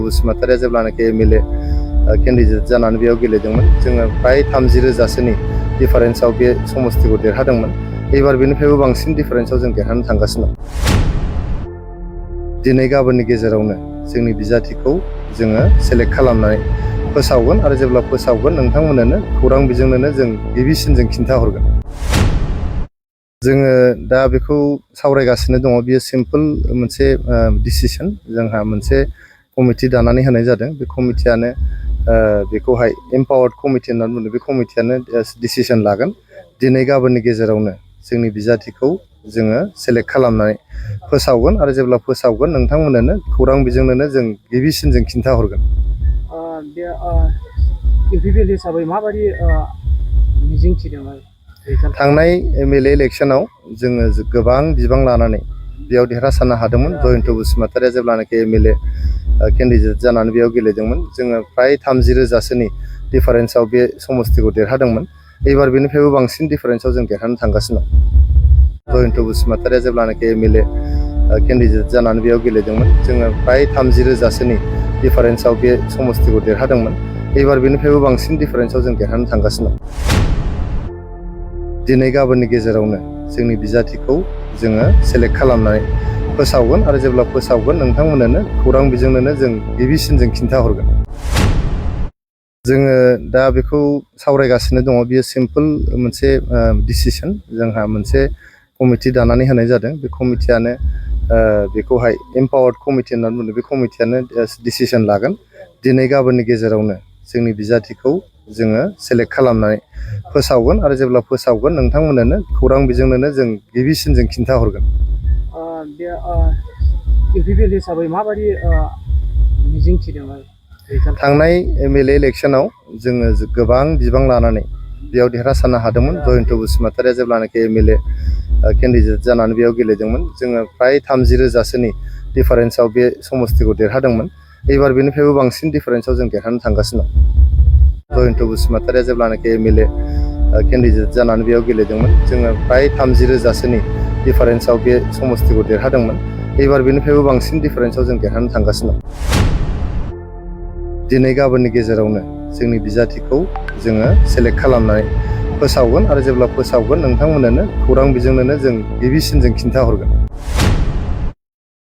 बसुमतारिया जेब्लानाखि MLA candidate जानानै बेयाव गेलेदोंमोन जोङो प्राय 30,000सोनि डिफारेन्सआव बे समस्तिखौ देरहादोंमोन। एबार बेनिफ्रायबो बांसिन डिफारेन्सआव जों देरहानो थांगासिनो दं। दिनै गाबोननि गेजेरावनो जोंनि बिजाथिखौ जोङो सेलेक्ट खालामनानै फोसावगोन आरो जेब्ला फोसावगोन नोंथांमोननो खौरां बिजोंनो जों गिबिसिन जों खिन्थाहरगोन। जोङो दा बेखौ सावरायगासिनो दङ। बियो सिम्पल मोनसे डिसिसन। जोंहा मोनसे कमिटि दानानै होनाय जादों। बे कमिटियानो बेखौहाय एम्पावार्ड कमिटि होननानै बुङो। बे कमिटियानो डिसिसन लागोन। दिनै गाबोननि गेजेरावनो जोंनि बिजाथिखौ जोङो सेलेक्ट खालामनानै फोसावगोन आरो जेब्ला फोसावगोन नोंथांमोननो खौरां बिजोंनो जों गिबिसिन जों खिन्थाहरगोन। इउपिपिएल हिसाबै माबायदि मिजिंथिदों? थांनाय एमएलए इलेक्शनाव जोङो गोबां बिबां लानानै बेयाव देरहासारनो हादोंमोन। जयन्त बसुमतारिया जेब्लानाखि एमएलए केन्डिडेट जानानै बेयाव गेलेदोंमोन जोङो प्राय 30,000सोनि डिफारेन्सआव बे समस्तिखौ देरहादोंमोन। एबार बेनिफ्रायबो बांसिन डिफारेन्सआव जों देरहानो थांगासिनो दं। जयन्त बसुमतारिया जेब्लानाखि एमएलए केन्डिडेट जानानै बेयाव गेलेदोंमोन जोङो प्राय 30,000सोनि डिफारेन्सआव बे समस्तिखौ देरहादोंमोन। एबार बेनिफ्रायबो बांसिन डिफारेन्सआव जों देरहानो थांगासिनो दं। दिनै गाबोननि गेजेरावनो जोंनि बिजाथिखौ जोङो सेलेक्ट खालामनानै फोसावगोन आरो जेब्ला फोसावगोन नोंथांमोननो खौरां बिजोंनो जों गिबिसिन जों खिन्थाहरगोन। जोङो दा बेखौ सावरायगासिनो दङ। बियो सिम्पल मोनसे डिसिसन। जोंहा मोनसे कमिटि दानानै होनाय जादों। बे कमिटियानो बेखौहाय एम्पावार्ड कमिटि होननानै बुङो। बे कमिटियानो डिसिसन लागोन। दिनै गाबोननि गेजेरावनो जोंनि बिजाथिखौ जोङो सेलेक्ट खालामनानै फोसावगोन आरो जेब्ला फोसावगोन नोंथांमोननो खौरां बिजोंनो जों गिबिसिन जों खिन्थाहरगोन। इउपिपिएल हिसाबै माबायदि मिजिंथिदों? थांनाय एमएलए इलेक्शनाव जोङो गोबां बिबां लानानै बेयाव देरहासारनो हादोंमोन। जयन्त बसुमतारिया जेब्लानाखि एमएलए केन्डिडेट जानानै बेयाव गेलेदोंमोन जोङो प्राय 30,000सोनि डिफारेन्सआव बे समस्तिखौ देरहादोंमोन। एबार बेनिफ्रायबो बांसिन डिफारेन्सआव जों देरहानो थांगासिनो दं। जयन्त बसुमतारिया जेब्लानाखि एमएलए केन्डिडेट जानानै बेयाव गेलेदोंमोन जोङो प्राय 30,000सोनि डिफारेन्सआव बे समस्तिखौ देरहादोंमोन। एबार बेनिफ्रायबो बांसिन डिफारेन्सआव जों देरहानो थांगासिनो दं। दिनै गाबोननि गेजेरावनो जोंनि बिजाथिखौ जोङो सेलेक्ट खालामनानै फोसावगोन आरो जेब्ला फोसावगोन नोंथांमोननो खौरां बिजोंनो जों गिबिसिन जों खिन्थाहरगोन।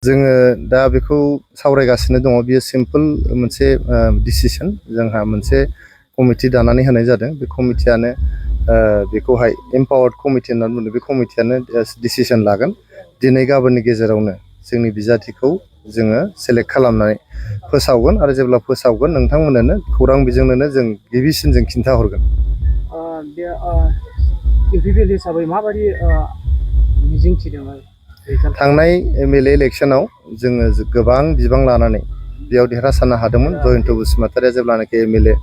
जोङो दा बेखौ सावरायगासिनो दङ। बियो सिम्पल मोनसे डिसिसन। जोंहा मोनसे कमिटि दानानै होनाय जादों। बे कमिटियानो बेखौहाय एम्पावार्ड कमिटि होननानै बुङो। बे कमिटियानो डिसिसन लागोन। दिनै गाबोननि गेजेरावनो जोंनि बिजाथिखौ जोङो सेलेक्ट खालामनानै फोसावगोन आरो जेब्ला फोसावगोन नोंथांमोननो खौरां बिजोंनो जों गिबिसिन जों खिन्थाहरगोन। इउपिपिएल हिसाबै माबायदि मिजिंथिदों? थांनाय एमएलए इलेक्शनाव जोङो गोबां बिबां लानानै बेयाव देरहासारनो हादोंमोन। जयन्त बसुमतारिया जेब्लानाखि एमएलए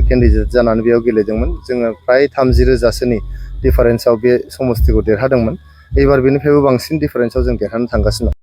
केन्डिडेट जानानै बेयाव गेलेदोंमोन जोङो प्राय 30,000सोनि डिफारेन्सआव बे समस्तिखौ देरहादोंमोन। एबार बेनिफ्रायबो बांसिन डिफारेन्सआव जों देरहानो थांगासिनो दं।